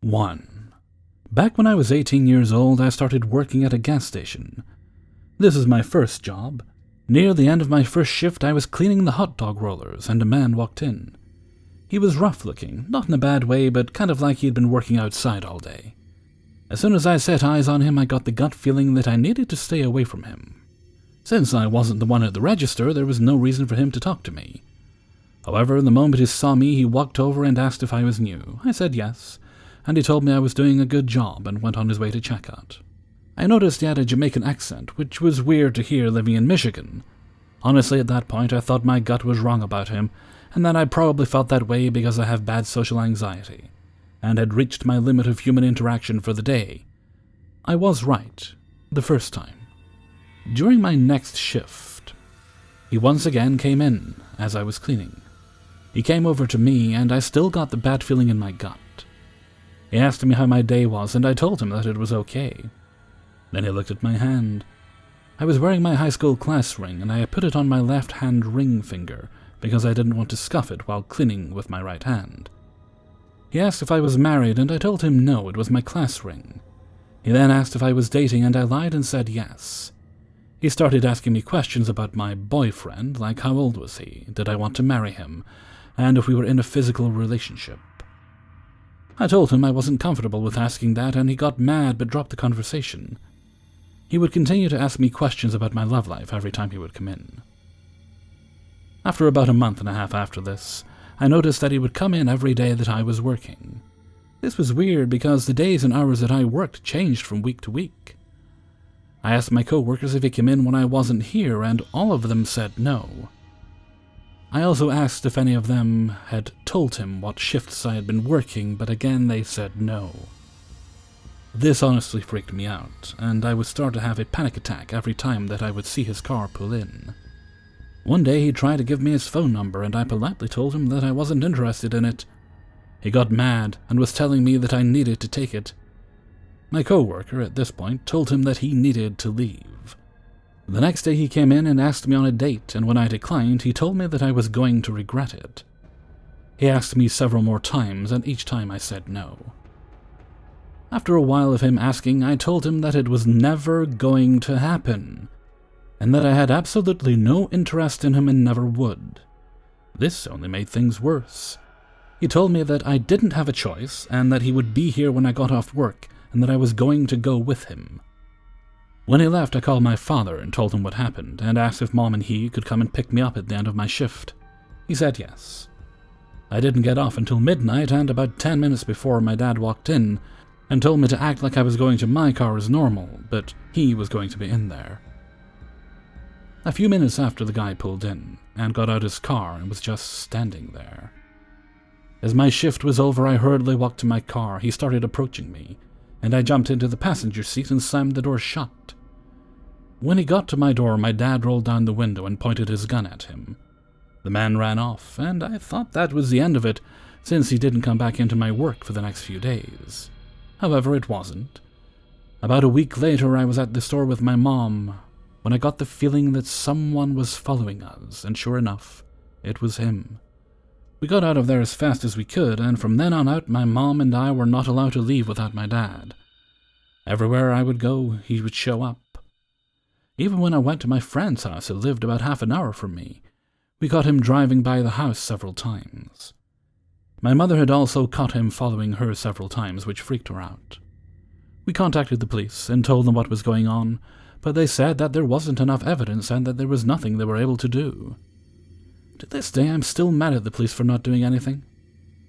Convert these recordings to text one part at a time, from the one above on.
1. Back when I was 18 years old, I started working at a gas station. This is my first job. Near the end of my first shift, I was cleaning the hot dog rollers, and a man walked in. He was rough-looking, not in a bad way, but kind of like he'd been working outside all day. As soon as I set eyes on him, I got the gut feeling that I needed to stay away from him. Since I wasn't the one at the register, there was no reason for him to talk to me. However, the moment he saw me, he walked over and asked if I was new. I said yes, and he told me I was doing a good job and went on his way to checkout. I noticed he had a Jamaican accent, which was weird to hear living in Michigan. Honestly, at that point, I thought my gut was wrong about him, and that I probably felt that way because I have bad social anxiety, and had reached my limit of human interaction for the day. I was right, the first time. During my next shift, he once again came in as I was cleaning. He came over to me, and I still got the bad feeling in my gut. He asked me how my day was, and I told him that it was okay. Then he looked at my hand. I was wearing my high school class ring, and I put it on my left-hand ring finger because I didn't want to scuff it while cleaning with my right hand. He asked if I was married, and I told him no, it was my class ring. He then asked if I was dating, and I lied and said yes. He started asking me questions about my boyfriend, like how old was he, did I want to marry him, and if we were in a physical relationship. I told him I wasn't comfortable with asking that, and he got mad but dropped the conversation. He would continue to ask me questions about my love life every time he would come in. After about a month and a half after this, I noticed that he would come in every day that I was working. This was weird because the days and hours that I worked changed from week to week. I asked my co-workers if he came in when I wasn't here, and all of them said no. I also asked if any of them had told him what shifts I had been working, but again they said no. This honestly freaked me out, and I would start to have a panic attack every time that I would see his car pull in. One day he tried to give me his phone number, and I politely told him that I wasn't interested in it. He got mad and was telling me that I needed to take it. My co-worker at this point told him that he needed to leave. The next day he came in and asked me on a date, and when I declined, he told me that I was going to regret it. He asked me several more times, and each time I said no. After a while of him asking, I told him that it was never going to happen, and that I had absolutely no interest in him and never would. This only made things worse. He told me that I didn't have a choice, and that he would be here when I got off work, and that I was going to go with him. When he left, I called my father and told him what happened, and asked if Mom and he could come and pick me up at the end of my shift. He said yes. I didn't get off until midnight, and about 10 minutes before my dad walked in and told me to act like I was going to my car as normal, but he was going to be in there. A few minutes after, the guy pulled in and got out his car and was just standing there. As my shift was over, I hurriedly walked to my car. He started approaching me, and I jumped into the passenger seat and slammed the door shut. When he got to my door, my dad rolled down the window and pointed his gun at him. The man ran off, and I thought that was the end of it, since he didn't come back into my work for the next few days. However, it wasn't. About a week later, I was at the store with my mom when I got the feeling that someone was following us, and sure enough, it was him. We got out of there as fast as we could, and from then on out, my mom and I were not allowed to leave without my dad. Everywhere I would go, he would show up. Even when I went to my friend's house, who lived about half an hour from me, we caught him driving by the house several times. My mother had also caught him following her several times, which freaked her out. We contacted the police and told them what was going on, but they said that there wasn't enough evidence and that there was nothing they were able to do. To this day, I'm still mad at the police for not doing anything.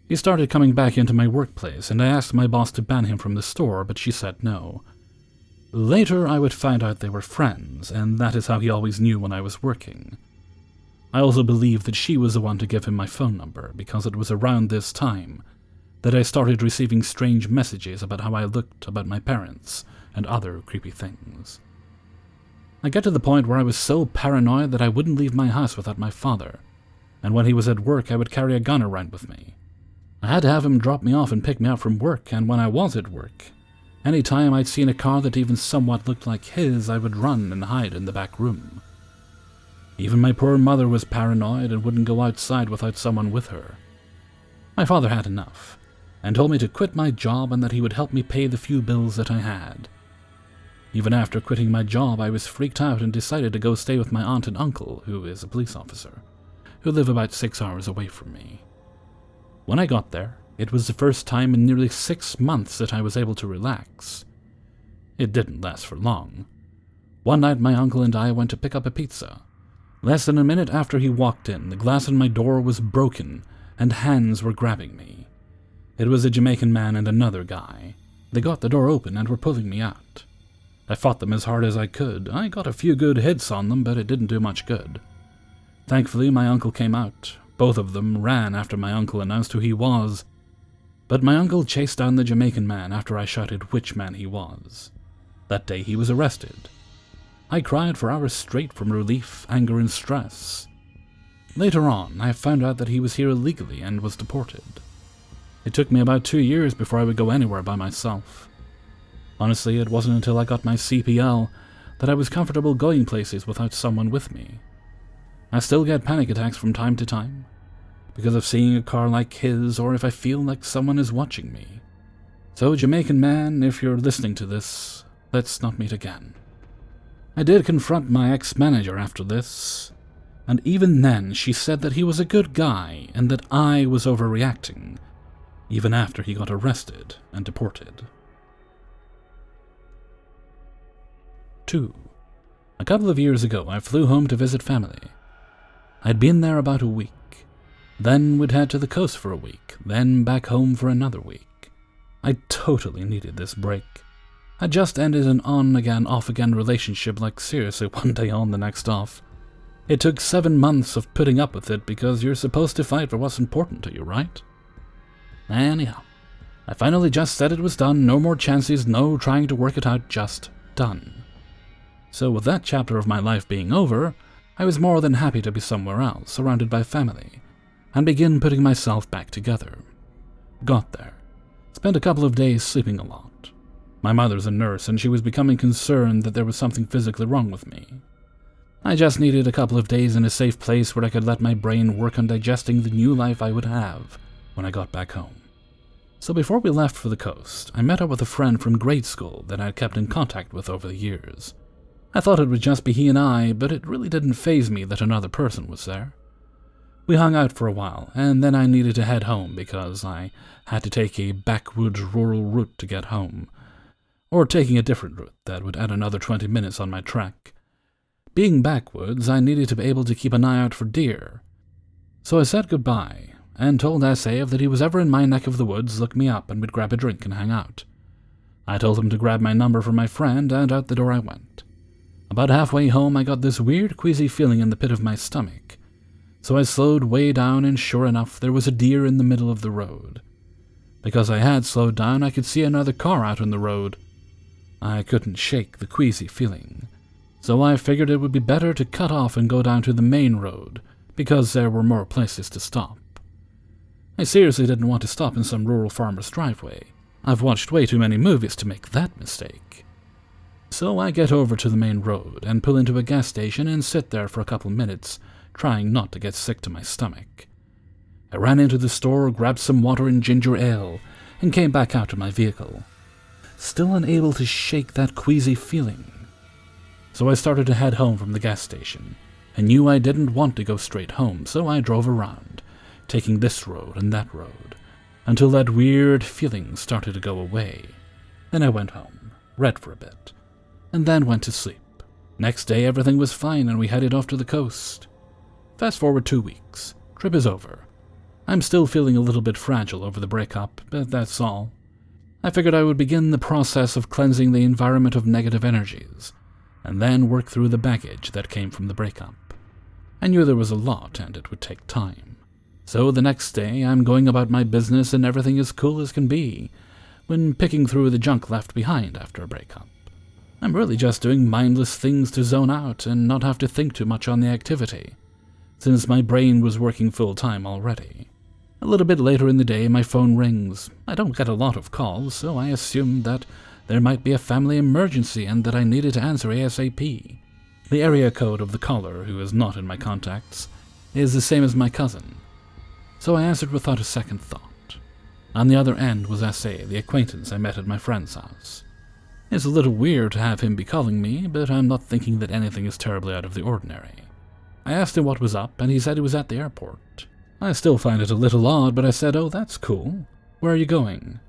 He started coming back into my workplace, and I asked my boss to ban him from the store, but she said no. Later, I would find out they were friends, and that is how he always knew when I was working. I also believe that she was the one to give him my phone number, because it was around this time that I started receiving strange messages about how I looked, about my parents, and other creepy things. I got to the point where I was so paranoid that I wouldn't leave my house without my father, and when he was at work, I would carry a gun around with me. I had to have him drop me off and pick me up from work, and when I was at work, any time I'd seen a car that even somewhat looked like his, I would run and hide in the back room. Even my poor mother was paranoid and wouldn't go outside without someone with her. My father had enough. and told me to quit my job and that he would help me pay the few bills that I had. Even after quitting my job, I was freaked out and decided to go stay with my aunt and uncle, who is a police officer, who live about 6 hours away from me. When I got there, it was the first time in nearly 6 months that I was able to relax. It didn't last for long. One night my uncle and I went to pick up a pizza. Less than a minute after he walked in, the glass in my door was broken and hands were grabbing me. It was a Jamaican man and another guy. They got the door open and were pulling me out. I fought them as hard as I could. I got a few good hits on them, but it didn't do much good. Thankfully, my uncle came out. Both of them ran after my uncle announced who he was, but my uncle chased down the Jamaican man after I shouted which man he was. That day he was arrested. I cried for hours straight from relief, anger, and stress. Later on, I found out that he was here illegally and was deported. It took me about 2 years before I would go anywhere by myself. Honestly, it wasn't until I got my CPL that I was comfortable going places without someone with me. I still get panic attacks from time to time, because of seeing a car like his or if I feel like someone is watching me. So, Jamaican man, if you're listening to this, let's not meet again. I did confront my ex-manager after this, and even then she said that he was a good guy and that I was overreacting, even after he got arrested and deported. 2. A couple of years ago, I flew home to visit family. I'd been there about a week. Then we'd head to the coast for a week, then back home for another week. I totally needed this break. I just ended an on-again, off-again relationship, like seriously one day on, the next off. It took 7 months of putting up with it because you're supposed to fight for what's important to you, right? Anyhow, I finally just said it was done, no more chances, no trying to work it out, just done. So with that chapter of my life being over, I was more than happy to be somewhere else, surrounded by family, and begin putting myself back together. Got there. Spent a couple of days sleeping a lot. My mother's a nurse, and she was becoming concerned that there was something physically wrong with me. I just needed a couple of days in a safe place where I could let my brain work on digesting the new life I would have when I got back home. So before we left for the coast, I met up with a friend from grade school that I'd kept in contact with over the years. I thought it would just be he and I, but it really didn't faze me that another person was there. We hung out for a while, and then I needed to head home because I had to take a backwoods rural route to get home, or taking a different route that would add another 20 minutes on my trek. Being backwoods, I needed to be able to keep an eye out for deer. So I said goodbye, and told S.A. if he was ever in my neck of the woods, look me up and we'd grab a drink and hang out. I told him to grab my number from my friend, and out the door I went. About halfway home, I got this weird queasy feeling in the pit of my stomach, so I slowed way down, and sure enough, there was a deer in the middle of the road. Because I had slowed down, I could see another car out on the road. I couldn't shake the queasy feeling, so I figured it would be better to cut off and go down to the main road, because there were more places to stop. I seriously didn't want to stop in some rural farmer's driveway. I've watched way too many movies to make that mistake. So I get over to the main road and pull into a gas station and sit there for a couple minutes, trying not to get sick to my stomach. I ran into the store, grabbed some water and ginger ale, and came back out to my vehicle, still unable to shake that queasy feeling. So I started to head home from the gas station, and knew I didn't want to go straight home, so I drove around, taking this road and that road, until that weird feeling started to go away. Then I went home, read for a bit, and then went to sleep. Next day everything was fine and we headed off to the coast. Fast forward 2 weeks. Trip is over. I'm still feeling a little bit fragile over the breakup, but that's all. I figured I would begin the process of cleansing the environment of negative energies, and then work through the baggage that came from the breakup. I knew there was a lot and it would take time. So the next day I'm going about my business and everything is cool as can be, when picking through the junk left behind after a breakup. I'm really just doing mindless things to zone out and not have to think too much on the activity, since my brain was working full-time already. A little bit later in the day, my phone rings. I don't get a lot of calls, so I assumed that there might be a family emergency and that I needed to answer ASAP. The area code of the caller, who is not in my contacts, is the same as my cousin, so I answered without a second thought. On the other end was S.A., the acquaintance I met at my friend's house. It's a little weird to have him be calling me, but I'm not thinking that anything is terribly out of the ordinary. I asked him what was up, and he said he was at the airport. I still find it a little odd, but I said, "Oh, that's cool. Where are you going?"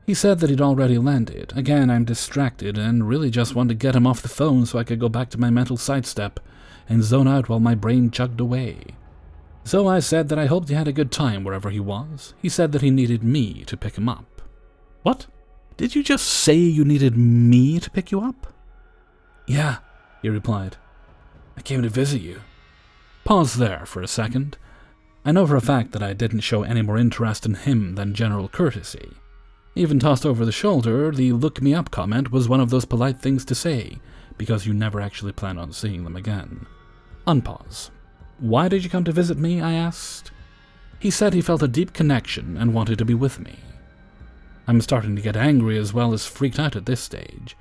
He said that he'd already landed. Again, I'm distracted and really just wanted to get him off the phone so I could go back to my mental sidestep and zone out while my brain chugged away. So I said that I hoped he had a good time wherever he was. He said that he needed me to pick him up. "What? Did you just say you needed me to pick you up?" "Yeah," he replied. "I came to visit you." Pause there for a second. I know for a fact that I didn't show any more interest in him than general courtesy. Even tossed over the shoulder, the "look me up" comment was one of those polite things to say, because you never actually plan on seeing them again. Unpause. "Why did you come to visit me?" I asked. He said he felt a deep connection and wanted to be with me. I'm starting to get angry as well as freaked out at this stage.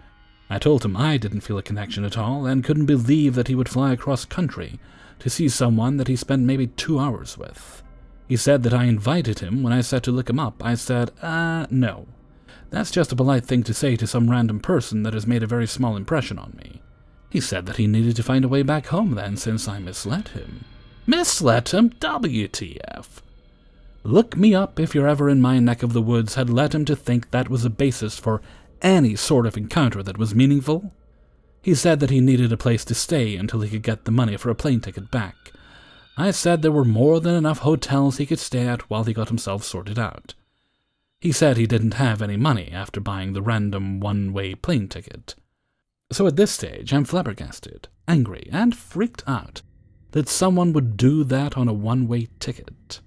I told him I didn't feel a connection at all and couldn't believe that he would fly across country to see someone that he spent maybe 2 hours with. He said that I invited him when I said to look him up. I said, no. That's just a polite thing to say to some random person that has made a very small impression on me. He said that he needed to find a way back home then, since I misled him. Misled him? WTF. Look me up if you're ever in my neck of the woods had led him to think that was a basis for any sort of encounter that was meaningful. He said that he needed a place to stay until he could get the money for a plane ticket back. I said there were more than enough hotels he could stay at while he got himself sorted out. He said he didn't have any money after buying the random one-way plane ticket. So at this stage, I'm flabbergasted, angry, and freaked out that someone would do that on a one-way ticket.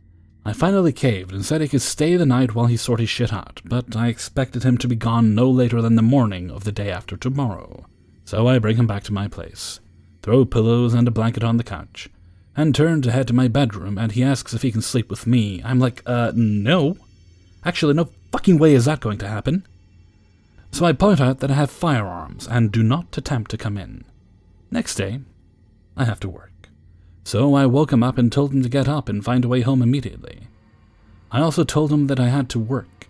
I finally caved and said he could stay the night while he sorted his shit out, but I expected him to be gone no later than the morning of the day after tomorrow. So I bring him back to my place, throw pillows and a blanket on the couch, and turn to head to my bedroom, and he asks if he can sleep with me. I'm like, no. Actually, no fucking way is that going to happen. So I point out that I have firearms and do not attempt to come in. Next day, I have to work. So I woke him up and told him to get up and find a way home immediately. I also told him that I had to work,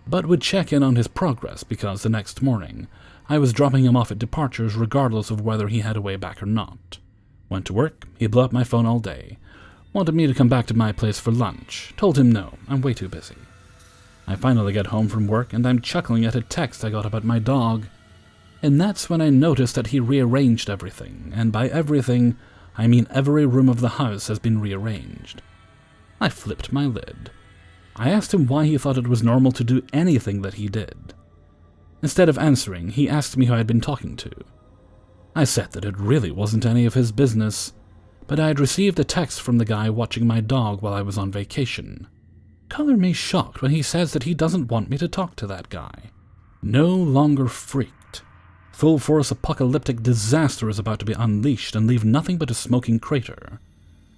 but would check in on his progress because the next morning I was dropping him off at departures regardless of whether he had a way back or not. Went to work, he blew up my phone all day, wanted me to come back to my place for lunch, told him no, I'm way too busy. I finally get home from work and I'm chuckling at a text I got about my dog, and that's when I noticed that he rearranged everything, and by everything, I mean every room of the house has been rearranged. I flipped my lid. I asked him why he thought it was normal to do anything that he did. Instead of answering, he asked me who I had been talking to. I said that it really wasn't any of his business, but I had received a text from the guy watching my dog while I was on vacation. Color me shocked when he says that he doesn't want me to talk to that guy. No longer freaked. Full force apocalyptic disaster is about to be unleashed and leave nothing but a smoking crater.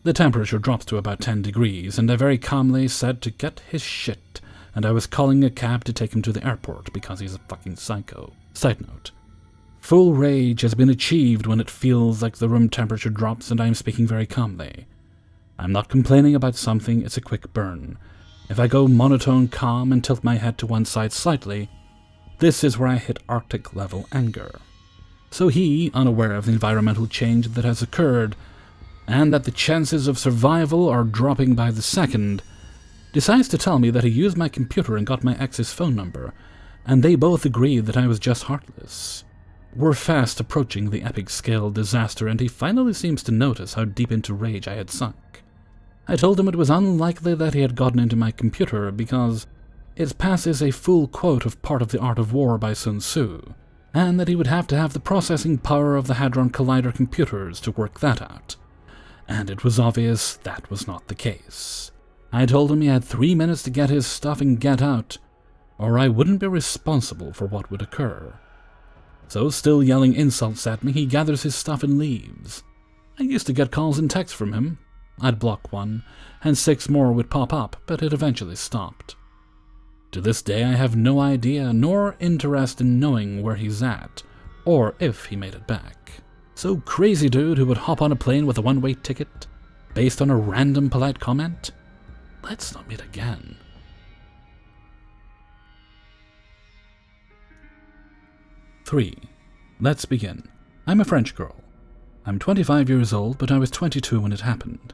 The temperature drops to about 10 degrees, and I very calmly said to get his shit, and I was calling a cab to take him to the airport because he's a fucking psycho. Side note. Full rage has been achieved when it feels like the room temperature drops and I am speaking very calmly. I'm not complaining about something, it's a quick burn. If I go monotone calm and tilt my head to one side slightly, this is where I hit Arctic-level anger. So he, unaware of the environmental change that has occurred, and that the chances of survival are dropping by the second, decides to tell me that he used my computer and got my ex's phone number, and they both agreed that I was just heartless. We're fast approaching the epic-scale disaster, and he finally seems to notice how deep into rage I had sunk. I told him it was unlikely that he had gotten into my computer because it passes a full quote of Part of the Art of War by Sun Tzu, and that he would have to have the processing power of the Hadron Collider computers to work that out. And it was obvious that was not the case. I told him he had 3 minutes to get his stuff and get out, or I wouldn't be responsible for what would occur. So, still yelling insults at me, he gathers his stuff and leaves. I used to get calls and texts from him. I'd block one, and 6 more would pop up, but it eventually stopped. To this day, I have no idea nor interest in knowing where he's at, or if he made it back. So crazy dude who would hop on a plane with a one-way ticket, based on a random polite comment? Let's not meet again. 3. Let's begin. I'm a French girl. I'm 25 years old, but I was 22 when it happened.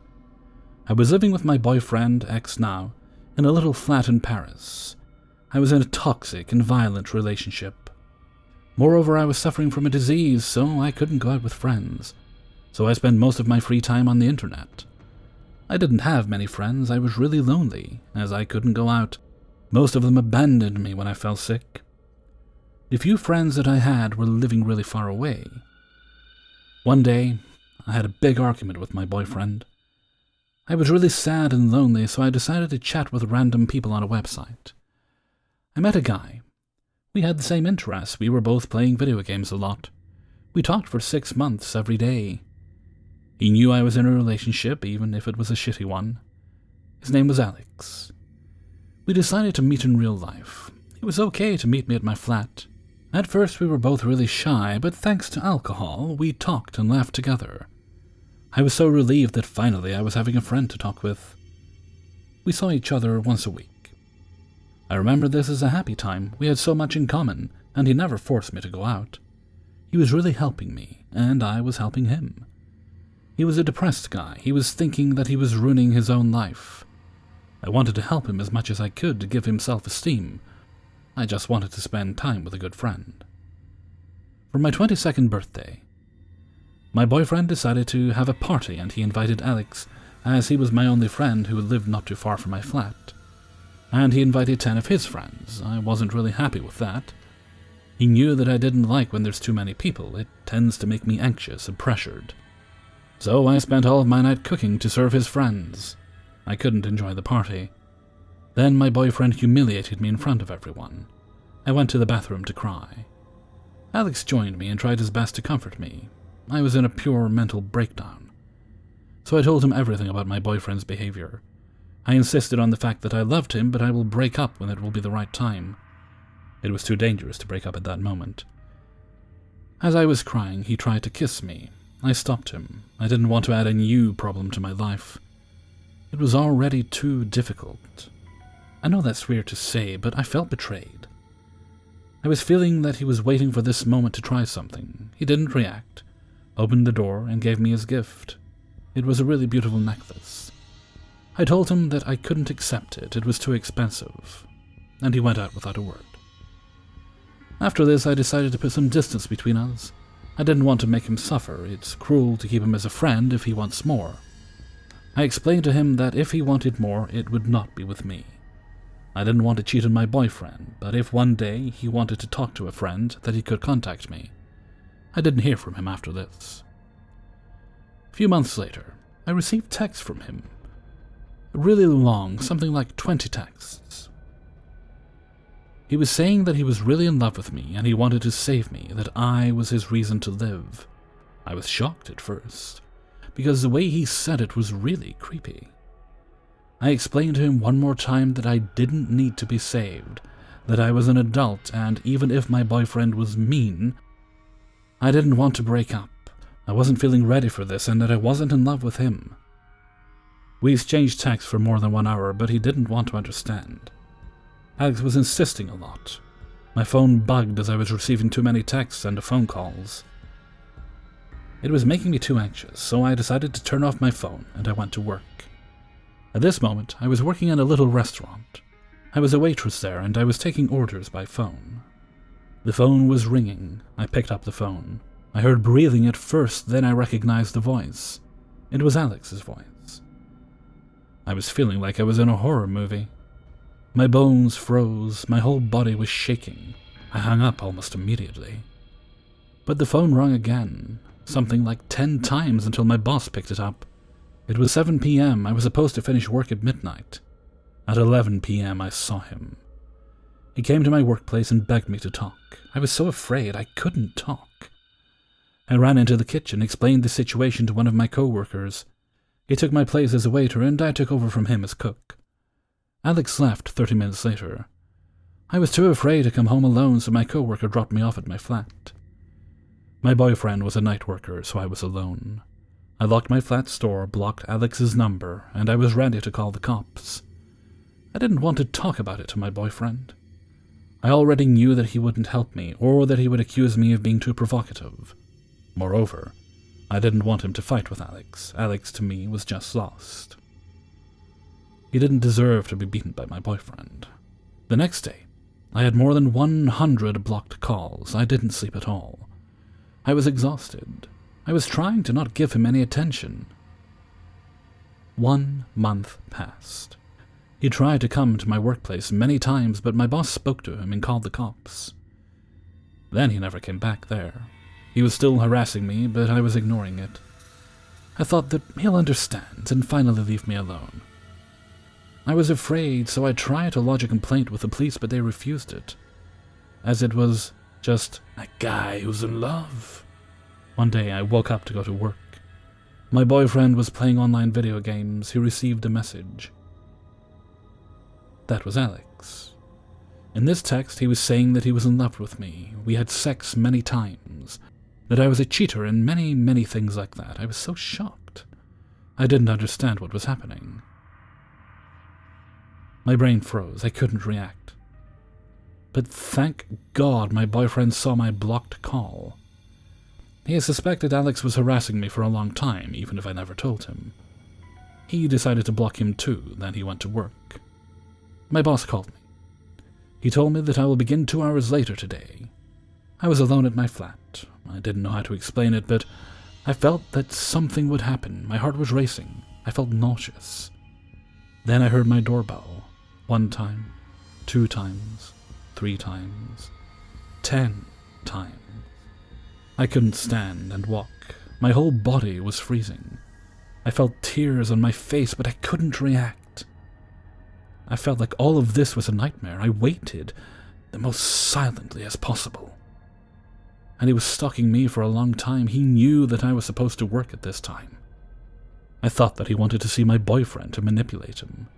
I was living with my boyfriend, ex now, in a little flat in Paris. I was in a toxic and violent relationship. Moreover, I was suffering from a disease, so I couldn't go out with friends. So I spent most of my free time on the internet. I didn't have many friends. I was really lonely, as I couldn't go out. Most of them abandoned me when I fell sick. The few friends that I had were living really far away. One day, I had a big argument with my boyfriend. I was really sad and lonely, so I decided to chat with random people on a website. I met a guy. We had the same interests. We were both playing video games a lot. We talked for 6 months every day. He knew I was in a relationship, even if it was a shitty one. His name was Alex. We decided to meet in real life. It was okay to meet me at my flat. At first we were both really shy, but thanks to alcohol, we talked and laughed together. I was so relieved that finally I was having a friend to talk with. We saw each other once a week. I remember this as a happy time. We had so much in common, and he never forced me to go out. He was really helping me, and I was helping him. He was a depressed guy. He was thinking that he was ruining his own life. I wanted to help him as much as I could to give him self-esteem. I just wanted to spend time with a good friend. For my 22nd birthday, my boyfriend decided to have a party, and he invited Alex, as he was my only friend who lived not too far from my flat. And he invited 10 of his friends. I wasn't really happy with that. He knew that I didn't like when there's too many people. It tends to make me anxious and pressured. So I spent all of my night cooking to serve his friends. I couldn't enjoy the party. Then my boyfriend humiliated me in front of everyone. I went to the bathroom to cry. Alex joined me and tried his best to comfort me. I was in a pure mental breakdown. So I told him everything about my boyfriend's behavior. I insisted on the fact that I loved him, but I will break up when it will be the right time. It was too dangerous to break up at that moment. As I was crying, he tried to kiss me. I stopped him. I didn't want to add a new problem to my life. It was already too difficult. I know that's weird to say, but I felt betrayed. I was feeling that he was waiting for this moment to try something. He didn't react, opened the door, and gave me his gift. It was a really beautiful necklace. I told him that I couldn't accept it. It was too expensive. And he went out without a word. After this, I decided to put some distance between us. I didn't want to make him suffer. It's cruel to keep him as a friend if he wants more. I explained to him that if he wanted more, it would not be with me. I didn't want to cheat on my boyfriend, but if one day he wanted to talk to a friend, that he could contact me. I didn't hear from him after this. A few months later, I received texts from him. Really long, something like 20 texts. He was saying that he was really in love with me and he wanted to save me, that I was his reason to live. I was shocked at first, because the way he said it was really creepy. I explained to him one more time that I didn't need to be saved, that I was an adult, and even if my boyfriend was mean, I didn't want to break up. I wasn't feeling ready for this, and that I wasn't in love with him. We exchanged texts for more than 1 hour, but he didn't want to understand. Alex was insisting a lot. My phone bugged as I was receiving too many texts and phone calls. It was making me too anxious, so I decided to turn off my phone, and I went to work. At this moment, I was working in a little restaurant. I was a waitress there, and I was taking orders by phone. The phone was ringing. I picked up the phone. I heard breathing at first, then I recognized the voice. It was Alex's voice. I was feeling like I was in a horror movie. My bones froze, my whole body was shaking. I hung up almost immediately. But the phone rang again, something like 10 times until my boss picked it up. It was 7 p.m. I was supposed to finish work at midnight. At 11 p.m. I saw him. He came to my workplace and begged me to talk. I was so afraid I couldn't talk. I ran into the kitchen, explained the situation to one of my co-workers. He took my place as a waiter, and I took over from him as cook. Alex left 30 minutes later. I was too afraid to come home alone, so my co-worker dropped me off at my flat. My boyfriend was a night worker, so I was alone. I locked my flat's door, blocked Alex's number, and I was ready to call the cops. I didn't want to talk about it to my boyfriend. I already knew that he wouldn't help me, or that he would accuse me of being too provocative. Moreover, I didn't want him to fight with Alex. Alex, to me, was just lost. He didn't deserve to be beaten by my boyfriend. The next day, I had more than 100 blocked calls. I didn't sleep at all. I was exhausted. I was trying to not give him any attention. 1 month passed. He tried to come to my workplace many times, but my boss spoke to him and called the cops. Then he never came back there. He was still harassing me, but I was ignoring it. I thought that he'll understand and finally leave me alone. I was afraid, so I tried to lodge a complaint with the police, but they refused it, as it was just a guy who's in love. One day I woke up to go to work. My boyfriend was playing online video games. He received a message. That was Alex. In this text, he was saying that he was in love with me. We had sex many times. That I was a cheater and many, many things like that. I was so shocked. I didn't understand what was happening. My brain froze. I couldn't react. But thank God my boyfriend saw my blocked call. He suspected Alex was harassing me for a long time, even if I never told him. He decided to block him too, then he went to work. My boss called me. He told me that I will begin 2 hours later today. I was alone at my flat. I didn't know how to explain it, but I felt that something would happen. My heart was racing. I felt nauseous. Then I heard my doorbell. 1 time, 2 times, 3 times, 10 times. I couldn't stand and walk. My whole body was freezing. I felt tears on my face, but I couldn't react. I felt like all of this was a nightmare. I waited the most silently as possible. And he was stalking me for a long time. He knew that I was supposed to work at this time. I thought that he wanted to see my boyfriend to manipulate him.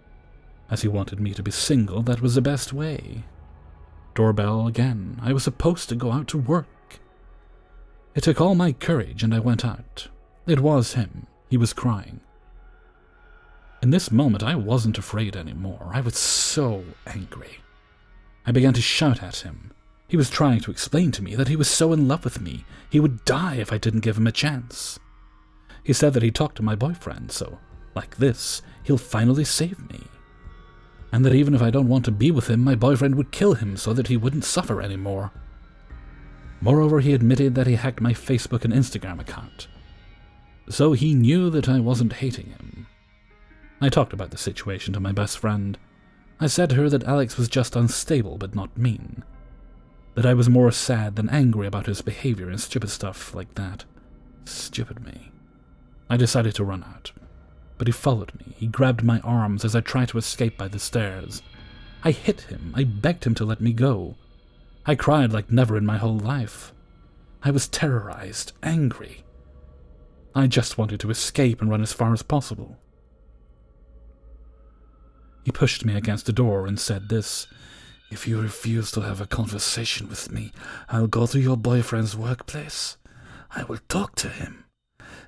As he wanted me to be single, that was the best way. Doorbell again. I was supposed to go out to work. It took all my courage, and I went out. It was him. He was crying. In this moment, I wasn't afraid anymore. I was so angry. I began to shout at him. He was trying to explain to me that he was so in love with me. He would die if I didn't give him a chance. He said that he talked to my boyfriend, so, like this, he'll finally save me. And that even if I don't want to be with him, my boyfriend would kill him so that he wouldn't suffer anymore. Moreover, he admitted that he hacked my Facebook and Instagram account. So he knew that I wasn't hating him. I talked about the situation to my best friend. I said to her that Alex was just unstable but not mean. That I was more sad than angry about his behavior and stupid stuff like that. Stupid me. I decided to run out. But he followed me. He grabbed my arms as I tried to escape by the stairs. I hit him. I begged him to let me go. I cried like never in my whole life. I was terrorized, angry. I just wanted to escape and run as far as possible. He pushed me against the door and said this: "If you refuse to have a conversation with me, I'll go to your boyfriend's workplace. I will talk to him.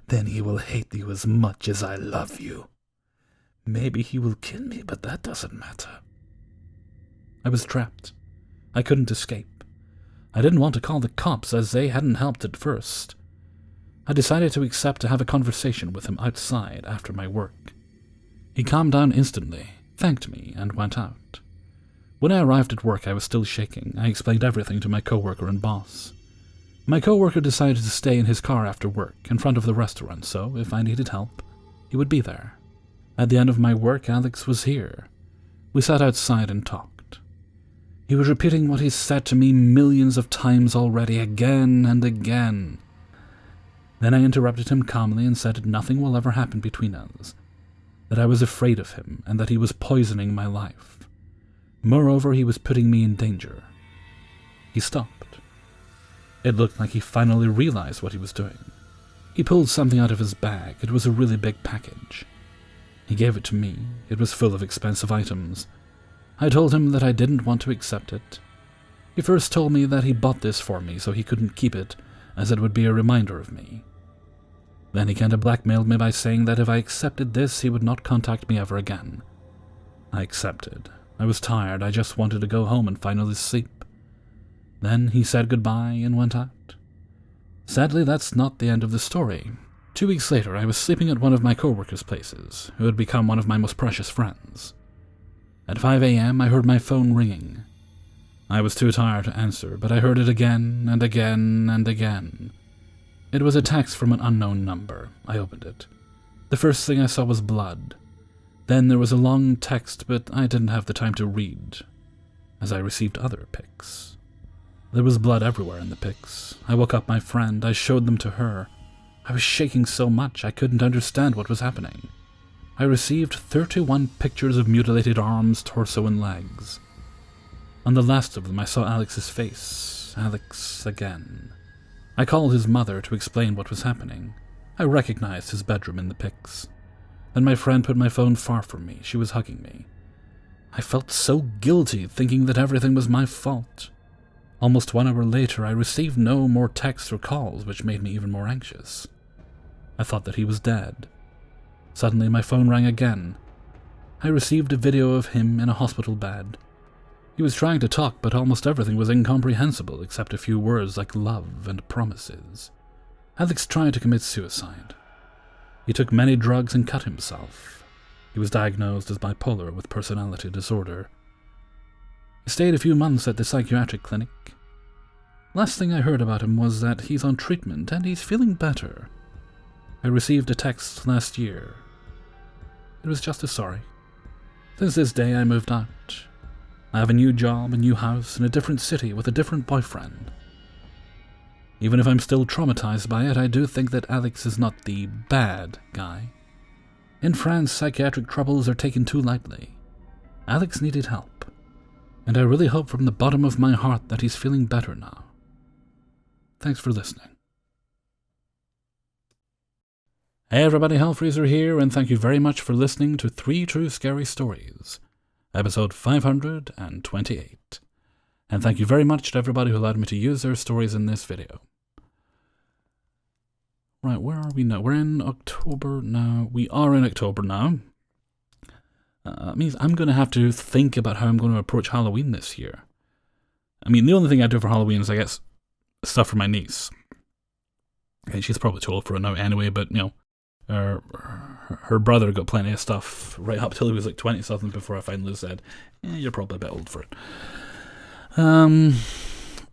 Then he will hate you as much as I love you. Maybe he will kill me, but that doesn't matter." I was trapped. I couldn't escape. I didn't want to call the cops, as they hadn't helped at first. I decided to accept to have a conversation with him outside after my work. He calmed down instantly, thanked me, and went out. When I arrived at work, I was still shaking. I explained everything to my coworker and boss. My coworker decided to stay in his car after work, in front of the restaurant, so if I needed help, he would be there. At the end of my work, Alex was here. We sat outside and talked. He was repeating what he said to me millions of times already, again and again. Then I interrupted him calmly and said that nothing will ever happen between us, that I was afraid of him and that he was poisoning my life. Moreover, he was putting me in danger. He stopped. It looked like he finally realized what he was doing. He pulled something out of his bag. It was a really big package. He gave it to me. It was full of expensive items. I told him that I didn't want to accept it. He first told me that he bought this for me so he couldn't keep it, as it would be a reminder of me. Then he kinda blackmailed me by saying that if I accepted this, he would not contact me ever again. I accepted. I was tired. I just wanted to go home and finally sleep. Then he said goodbye and went out. Sadly, that's not the end of the story. 2 weeks later, I was sleeping at one of my co-workers' places, who had become one of my most precious friends. At 5 a.m., I heard my phone ringing. I was too tired to answer, but I heard it again and again and again. It was a text from an unknown number. I opened it. The first thing I saw was blood. Then there was a long text, but I didn't have the time to read, as I received other pics. There was blood everywhere in the pics. I woke up my friend. I showed them to her. I was shaking so much I couldn't understand what was happening. I received 31 pictures of mutilated arms, torso, and legs. On the last of them, I saw Alex's face. Alex again. I called his mother to explain what was happening. I recognized his bedroom in the pics. Then my friend put my phone far from me. She was hugging me. I felt so guilty, thinking that everything was my fault. Almost 1 hour later, I received no more texts or calls, which made me even more anxious. I thought that he was dead. Suddenly, my phone rang again. I received a video of him in a hospital bed. He was trying to talk, but almost everything was incomprehensible except a few words like love and promises. Alex tried to commit suicide. He took many drugs and cut himself. He was diagnosed as bipolar with personality disorder. He stayed a few months at the psychiatric clinic. Last thing I heard about him was that he's on treatment and he's feeling better. I received a text last year. It was just a sorry. Since this day I moved out. I have a new job, a new house, in a different city with a different boyfriend. Even if I'm still traumatized by it, I do think that Alex is not the bad guy. In France, psychiatric troubles are taken too lightly. Alex needed help, and I really hope from the bottom of my heart that he's feeling better now. Thanks for listening. Hey everybody, Hellfreezer here, and thank you very much for listening to 3 True Scary Stories, episode 528. And thank you very much to everybody who allowed me to use their stories in this video. Right, where are we now? We're in October now. We are in October now. It means I'm going to have to think about how I'm going to approach Halloween this year. I mean, the only thing I do for Halloween is I get stuff for my niece. And she's probably too old for it now anyway, but, you know, her brother got plenty of stuff right up till he was like 20-something before I finally said, you're probably a bit old for it.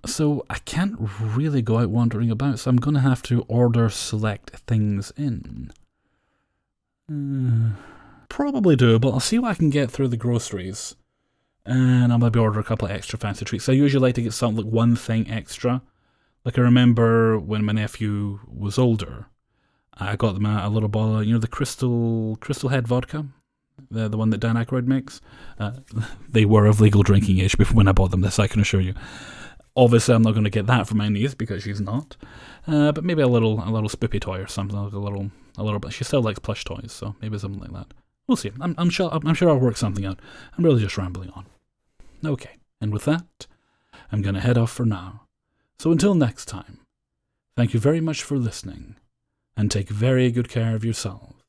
So I can't really go out wandering about, so I'm going to have to order select things in. Probably do, but I'll see what I can get through the groceries. And I'll maybe order a couple of extra fancy treats. I usually like to get something like one thing extra. Like I remember when my nephew was older, I got them a little bottle of, you know, the Crystal Head vodka, the one that Dan Aykroyd makes. They were of legal drinking age before when I bought them. This I can assure you. Obviously, I'm not going to get that for my niece because she's not. But maybe a little spoopy toy or something, like a little bit. She still likes plush toys, so maybe something like that. We'll see. I'm sure I'll work something out. I'm really just rambling on. Okay, and with that, I'm going to head off for now. So until next time, thank you very much for listening, and take very good care of yourselves.